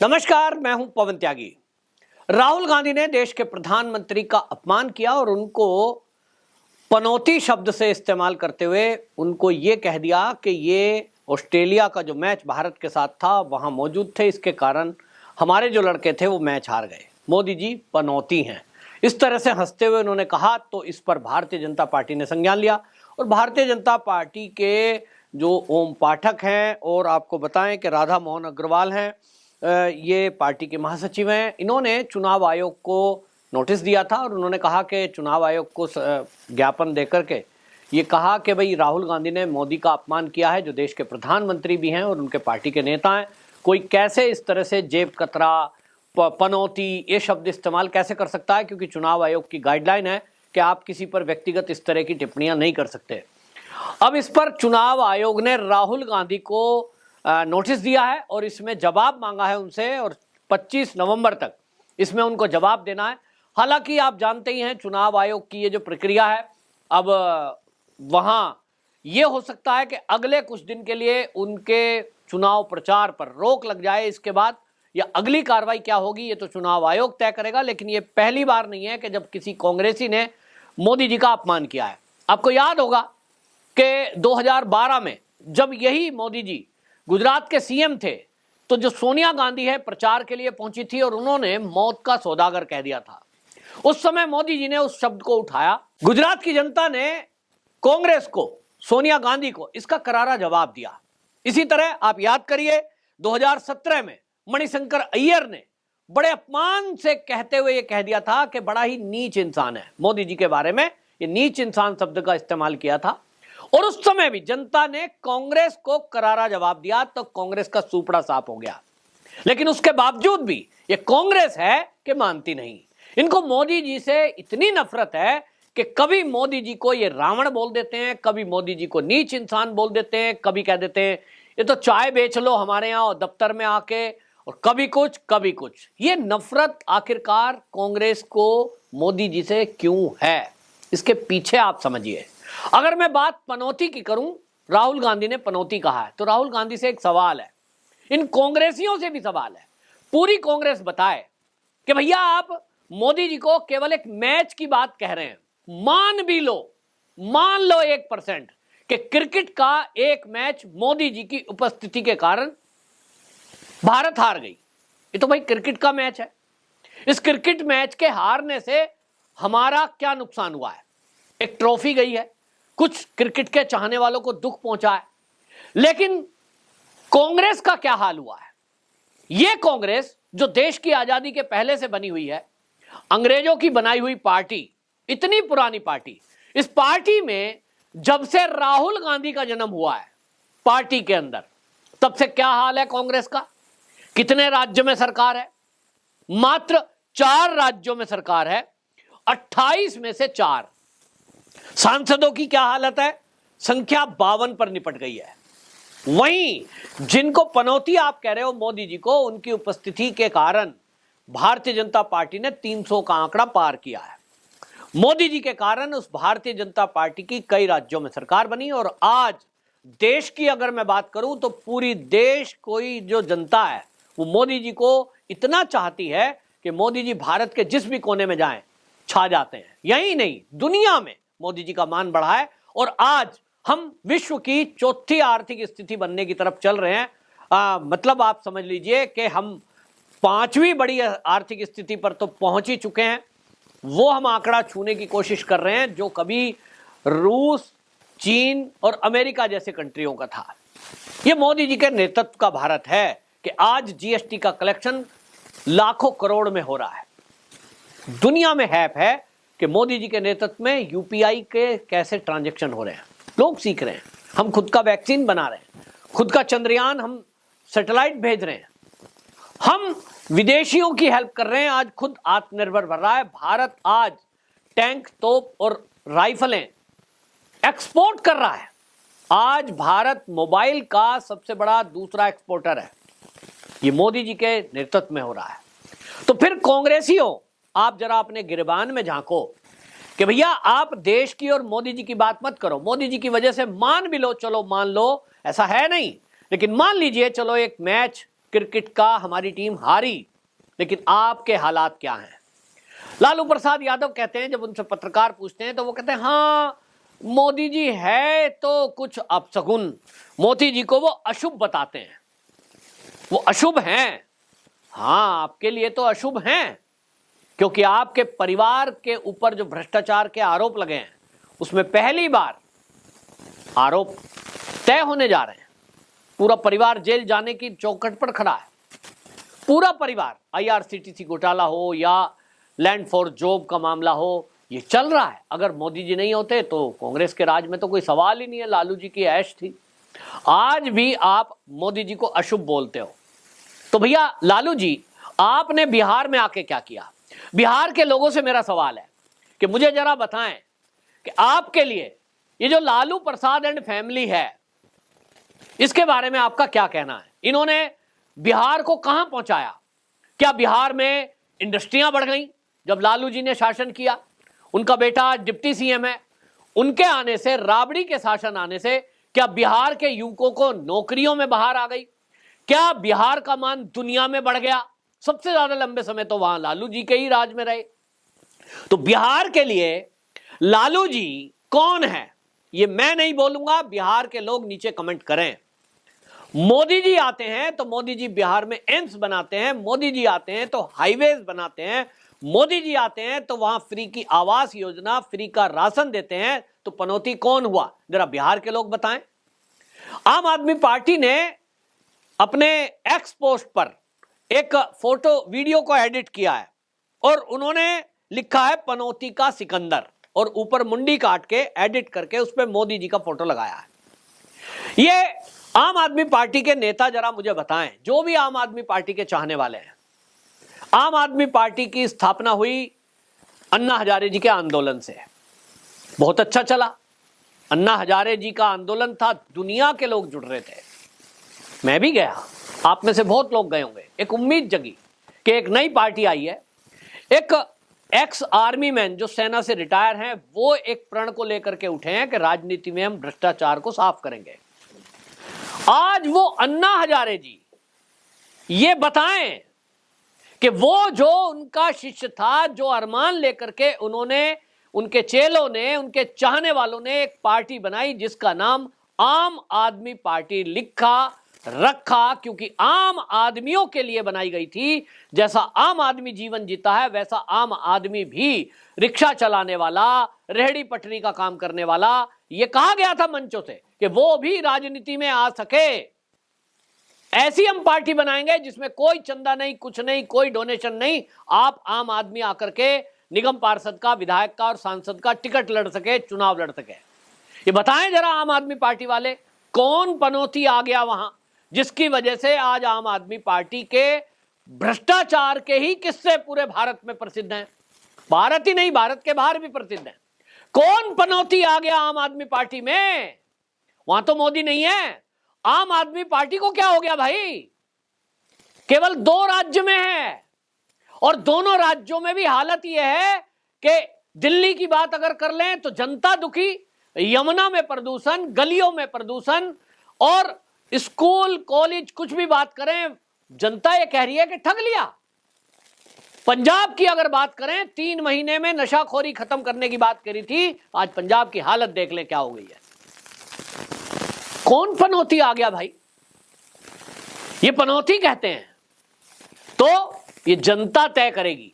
नमस्कार, मैं हूं पवन त्यागी। राहुल गांधी ने देश के प्रधानमंत्री का अपमान किया और उनको पनौती शब्द से इस्तेमाल करते हुए उनको ये कह दिया कि ये ऑस्ट्रेलिया का जो मैच भारत के साथ था वहां मौजूद थे, इसके कारण हमारे जो लड़के थे वो मैच हार गए। मोदी जी पनौती हैं, इस तरह से हंसते हुए उन्होंने कहा। तो इस पर भारतीय जनता पार्टी ने संज्ञान लिया और भारतीय जनता पार्टी के जो ओम पाठक हैं और आपको बताएं कि राधा मोहन अग्रवाल हैं, ये पार्टी के महासचिव हैं, इन्होंने चुनाव आयोग को नोटिस दिया था और उन्होंने कहा कि चुनाव आयोग को ज्ञापन देकर के ये कहा कि भाई राहुल गांधी ने मोदी का अपमान किया है, जो देश के प्रधानमंत्री भी हैं और उनके पार्टी के नेता हैं। कोई कैसे इस तरह से जेब कतरा, पनौती ये शब्द इस्तेमाल कैसे कर सकता है, क्योंकि चुनाव आयोग की गाइडलाइन है कि आप किसी पर व्यक्तिगत इस तरह की टिप्पणियां नहीं कर सकते। अब इस पर चुनाव आयोग ने राहुल गांधी को नोटिस दिया है और इसमें जवाब मांगा है उनसे और 25 नवंबर तक इसमें उनको जवाब देना है। हालांकि आप जानते ही हैं चुनाव आयोग की ये जो प्रक्रिया है, अब वहां ये हो सकता है कि अगले कुछ दिन के लिए उनके चुनाव प्रचार पर रोक लग जाए। इसके बाद या अगली कार्रवाई क्या होगी ये तो चुनाव आयोग तय करेगा, लेकिन ये पहली बार नहीं है कि जब किसी कांग्रेसी ने मोदी जी का अपमान किया है। आपको याद होगा कि 2012 में जब यही मोदी जी गुजरात के सीएम थे तो जो सोनिया गांधी है प्रचार के लिए पहुंची थी और उन्होंने मौत का सौदागर कह दिया था। उस समय मोदी जी ने उस शब्द को उठाया। गुजरात की जनता ने कांग्रेस को, सोनिया गांधी को इसका करारा जवाब दिया। इसी तरह आप याद करिए 2017 में मणिशंकर अय्यर ने बड़े अपमान से कहते हुए यह कह दिया था कि बड़ा ही नीच इंसान है। मोदी जी के बारे में ये नीच इंसान शब्द का इस्तेमाल किया था और उस समय भी जनता ने कांग्रेस को करारा जवाब दिया, तो कांग्रेस का सूपड़ा साफ हो गया। लेकिन उसके बावजूद भी ये कांग्रेस है कि मानती नहीं। इनको मोदी जी से इतनी नफरत है कि कभी मोदी जी को ये रावण बोल देते हैं, कभी मोदी जी को नीच इंसान बोल देते हैं, कभी कह देते हैं ये तो चाय बेच लो हमारे यहाँ दफ्तर में आके, और कभी कुछ। ये नफरत आखिरकार कांग्रेस को मोदी जी से क्यों है, इसके पीछे आप समझिए। अगर मैं बात पनौती की करूं, राहुल गांधी ने पनौती कहा है, तो राहुल गांधी से एक सवाल है, इन कांग्रेसियों से भी सवाल है, पूरी कांग्रेस बताए कि भैया आप मोदी जी को केवल एक मैच की बात कह रहे हैं। मान लो 1% कि क्रिकेट का एक मैच मोदी जी की उपस्थिति के कारण भारत हार गई। ये तो भाई क्रिकेट का मैच है। इस क्रिकेट मैच के हारने से हमारा क्या नुकसान हुआ है? एक ट्रॉफी गई है, कुछ क्रिकेट के चाहने वालों को दुख पहुंचा है। लेकिन कांग्रेस का क्या हाल हुआ है? यह कांग्रेस जो देश की आजादी के पहले से बनी हुई है, अंग्रेजों की बनाई हुई पार्टी, इतनी पुरानी पार्टी, इस पार्टी में जब से राहुल गांधी का जन्म हुआ है पार्टी के अंदर, तब से क्या हाल है कांग्रेस का? कितने राज्यों में सरकार है? मात्र 4 राज्यों में सरकार है, 28 में से 4। सांसदों की क्या हालत है? संख्या 52 पर निपट गई है। वहीं जिनको पनौती आप कह रहे हो मोदी जी को, उनकी उपस्थिति के कारण भारतीय जनता पार्टी ने 300 का आंकड़ा पार किया है। मोदी जी के कारण उस भारतीय जनता पार्टी की कई राज्यों में सरकार बनी और आज देश की अगर मैं बात करूं तो पूरी देश कोई जो जनता है वो मोदी जी को इतना चाहती है कि मोदी जी भारत के जिस भी कोने में जाएं छा जाते हैं। यही नहीं, दुनिया में मोदी जी का मान बढ़ा है और आज हम विश्व की 4थी आर्थिक स्थिति बनने की तरफ चल रहे हैं। मतलब आप समझ लीजिए कि हम 5वीं बड़ी आर्थिक स्थिति पर तो पहुंच ही चुके हैं। वो हम आंकड़ा छूने की कोशिश कर रहे हैं जो कभी रूस, चीन और अमेरिका जैसे कंट्रियों का था। ये मोदी जी के नेतृत्व का भारत है कि आज जीएसटी का कलेक्शन लाखों करोड़ में हो रहा है। दुनिया में हैप है कि मोदी जी के नेतृत्व में यूपीआई के कैसे ट्रांजैक्शन हो रहे हैं, लोग सीख रहे हैं। हम खुद का वैक्सीन बना रहे हैं, खुद का चंद्रयान, हम सैटेलाइट भेज रहे हैं, हम विदेशियों की हेल्प कर रहे हैं। आज खुद आत्मनिर्भर बन रहा है भारत। आज टैंक, तोप और राइफलें एक्सपोर्ट कर रहा है। आज भारत मोबाइल का सबसे बड़ा दूसरा एक्सपोर्टर है। ये मोदी जी के नेतृत्व में हो रहा है। तो फिर कांग्रेसियों, आप जरा अपने गिरबान में झांको कि भैया आप देश की और मोदी जी की बात मत करो। मोदी जी की वजह से मान भी लो, चलो मान लो, ऐसा है नहीं, लेकिन मान लीजिए चलो एक मैच क्रिकेट का हमारी टीम हारी, लेकिन आपके हालात क्या हैं? लालू प्रसाद यादव कहते हैं, जब उनसे पत्रकार पूछते हैं तो वो कहते हैं हाँ मोदी जी है तो कुछ अपशगुन, मोदी जी को वो अशुभ बताते हैं, वो अशुभ हैं। हाँ, आपके लिए तो अशुभ हैं, क्योंकि आपके परिवार के ऊपर जो भ्रष्टाचार के आरोप लगे हैं उसमें पहली बार आरोप तय होने जा रहे हैं। पूरा परिवार जेल जाने की चौखट पर खड़ा है, पूरा परिवार। आईआरसीटीसी घोटाला हो या लैंड फॉर जॉब का मामला हो, ये चल रहा है। अगर मोदी जी नहीं होते तो कांग्रेस के राज में तो कोई सवाल ही नहीं है, लालू जी की ऐश थी। आज भी आप मोदी जी को अशुभ बोलते हो। तो भैया लालू जी, आपने बिहार में आके क्या किया? बिहार के लोगों से मेरा सवाल है कि मुझे जरा बताएं कि आपके लिए ये जो लालू प्रसाद एंड फैमिली है, इसके बारे में आपका क्या कहना है? इन्होंने बिहार को कहां पहुंचाया? क्या बिहार में इंडस्ट्रियां बढ़ गई जब लालू जी ने शासन किया? उनका बेटा आज डिप्टी सीएम है। उनके आने से, राबड़ी के शासन आने से क्या बिहार के युवकों को नौकरियों में बहार आ गई? क्या बिहार का मान दुनिया में बढ़ गया? सबसे ज्यादा लंबे समय तो वहां लालू जी के ही राज में रहे। तो बिहार के लिए लालू जी कौन है, ये मैं नहीं बोलूंगा, बिहार के लोग नीचे कमेंट करें। मोदी जी आते हैं तो मोदी जी बिहार में एम्स बनाते हैं, मोदी जी आते हैं तो हाईवेज बनाते हैं, मोदी जी आते हैं तो वहां फ्री की आवास योजना, फ्री का राशन देते हैं। तो पनौती कौन हुआ, जरा बिहार के लोग बताएं। आम आदमी पार्टी ने अपने एक्स पोस्ट पर एक फोटो वीडियो को एडिट किया है और उन्होंने लिखा है पनौती का सिकंदर, और ऊपर मुंडी काट के एडिट करके उस पर मोदी जी का फोटो लगाया है। ये आम आदमी पार्टी के नेता जरा मुझे बताएं, जो भी आम आदमी पार्टी के चाहने वाले हैं। आम आदमी पार्टी की स्थापना हुई अन्ना हजारे जी के आंदोलन से, बहुत अच्छा चला। अन्ना हजारे जी का आंदोलन था, दुनिया के लोग जुड़ रहे थे, मैं भी गया, आप में से बहुत लोग गए होंगे। एक उम्मीद जगी कि एक नई पार्टी आई है। एक एक्स आर्मी मैन जो सेना से रिटायर हैं, वो एक प्रण को लेकर के उठे हैं कि राजनीति में हम भ्रष्टाचार को साफ करेंगे। आज वो अन्ना हजारे जी ये बताएं कि वो जो उनका शिष्य था, जो अरमान लेकर के उन्होंने, उनके चेलों ने, उनके चाहने वालों ने एक पार्टी बनाई जिसका नाम आम आदमी पार्टी रखा, क्योंकि आम आदमियों के लिए बनाई गई थी। जैसा आम आदमी जीवन जीता है वैसा आम आदमी भी, रिक्शा चलाने वाला, रेहड़ी पटरी का काम करने वाला, ये कहा गया था मंचों से कि वो भी राजनीति में आ सके। ऐसी हम पार्टी बनाएंगे जिसमें कोई चंदा नहीं, कुछ नहीं, कोई डोनेशन नहीं। आप आम आदमी आकर के निगम पार्षद का, विधायक का और सांसद का टिकट लड़ सके, चुनाव लड़ सके। ये बताएं जरा आम आदमी पार्टी वाले, कौन पनौती आ गया वहां जिसकी वजह से आज आम आदमी पार्टी के भ्रष्टाचार के ही किस्से पूरे भारत में प्रसिद्ध हैं। भारत ही नहीं, भारत के बाहर भी प्रसिद्ध हैं। कौन पनौती आ गया आम आदमी पार्टी में? वहां तो मोदी नहीं है। आम आदमी पार्टी को क्या हो गया भाई? केवल 2 राज्य में है और दोनों राज्यों में भी हालत यह है कि दिल्ली की बात अगर कर लें तो जनता दुखी, यमुना में प्रदूषण, गलियों में प्रदूषण, और स्कूल कॉलेज कुछ भी बात करें, जनता ये कह रही है कि ठग लिया। पंजाब की अगर बात करें, 3 महीने में नशाखोरी खत्म करने की बात करी थी, आज पंजाब की हालत देख ले क्या हो गई है। कौन पनौती आ गया भाई? ये पनौती कहते हैं। तो ये जनता तय करेगी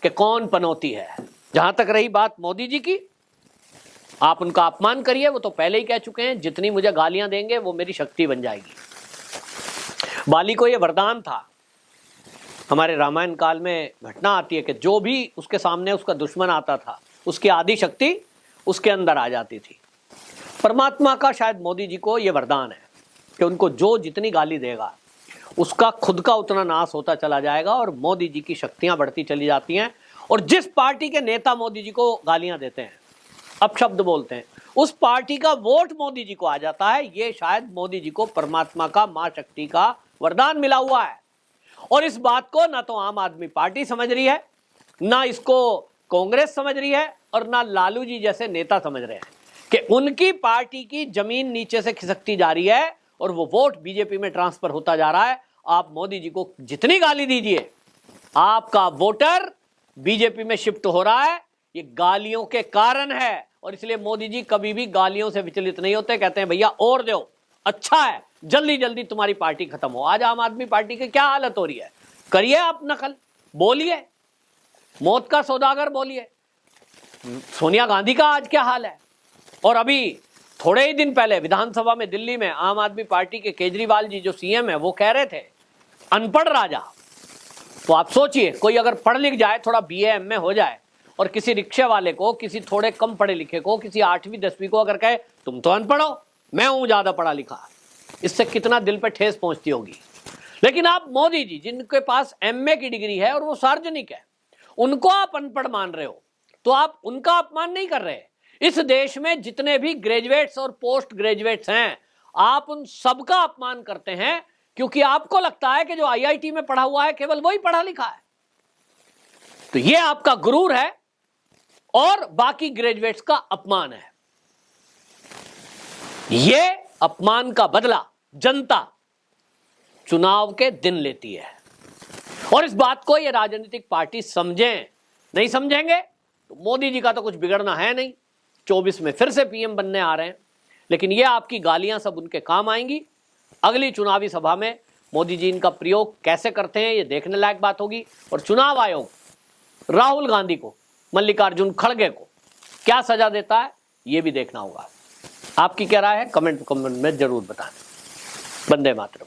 कि कौन पनौती है। जहां तक रही बात मोदी जी की, आप उनका अपमान करिए, वो तो पहले ही कह चुके हैं, जितनी मुझे गालियां देंगे वो मेरी शक्ति बन जाएगी। बाली को ये वरदान था। हमारे रामायण काल में घटना आती है कि जो भी उसके सामने उसका दुश्मन आता था, उसकी आदि शक्ति उसके अंदर आ जाती थी। परमात्मा का शायद मोदी जी को ये वरदान है कि उनको जो जितनी गाली देगा उसका खुद का उतना नाश होता चला जाएगा और मोदी जी की शक्तियां बढ़ती चली जाती हैं। और जिस पार्टी के नेता मोदी जी को गालियां देते हैं, अपशब्द बोलते हैं, उस पार्टी का वोट मोदी जी को आ जाता है। ये शायद मोदी जी को परमात्मा का, मां शक्ति का वरदान मिला हुआ है। और इस बात को ना तो आम आदमी पार्टी समझ रही है, ना इसको कांग्रेस समझ रही है, और ना लालू जी जैसे नेता समझ रहे हैं कि उनकी पार्टी की जमीन नीचे से खिसकती जा रही है और वो वोट बीजेपी में ट्रांसफर होता जा रहा है। आप मोदी जी को जितनी गाली दीजिए, आपका वोटर बीजेपी में शिफ्ट हो रहा है, ये गालियों के कारण है। और इसलिए मोदी जी कभी भी गालियों से विचलित नहीं होते, कहते हैं भैया और दो, अच्छा है, जल्दी जल्दी तुम्हारी पार्टी खत्म हो। आज आम आदमी पार्टी की क्या हालत हो रही है, करिए आप नकल, बोलिए, मौत का सौदागर बोलिए। सोनिया गांधी का आज क्या हाल है। और अभी थोड़े ही दिन पहले विधानसभा में दिल्ली में आम आदमी पार्टी के केजरीवाल जी जो सीएम है, वो कह रहे थे अनपढ़ राजा। तो आप सोचिए, कोई अगर पढ़ लिख जाए, थोड़ा बीए एमए हो जाए, और किसी रिक्शे वाले को, किसी थोड़े कम पढ़े लिखे को, किसी 8वीं 10वीं को अगर कहे तुम तो अनपढ़ हो, मैं हूं ज्यादा पढ़ा लिखा, इससे कितना दिल पे ठेस पहुंचती होगी। लेकिन आप मोदी जी, जिनके पास एमए की डिग्री है और वो सार्वजनिक है, उनको आप अनपढ़ मान रहे हो, तो आप उनका अपमान नहीं कर रहे। इस देश में जितने भी ग्रेजुएट्स और पोस्ट ग्रेजुएट्स हैं, आप उन सबका अपमान करते हैं, क्योंकि आपको लगता है कि जो आईआईटी में पढ़ा हुआ है केवल वही पढ़ा लिखा है। तो ये आपका गुरूर है और बाकी ग्रेजुएट्स का अपमान है। ये अपमान का बदला जनता चुनाव के दिन लेती है, और इस बात को ये राजनीतिक पार्टी समझें। नहीं समझेंगे तो मोदी जी का तो कुछ बिगड़ना है नहीं, 24 में फिर से पीएम बनने आ रहे हैं। लेकिन ये आपकी गालियां सब उनके काम आएंगी। अगली चुनावी सभा में मोदी जी इनका प्रयोग कैसे करते हैं, ये देखने लायक बात होगी। और चुनाव आयोग राहुल गांधी को, मल्लिकार्जुन खड़गे को क्या सजा देता है, ये भी देखना होगा। आपकी क्या राय है, कमेंट में जरूर बताएं। वंदे मातरम।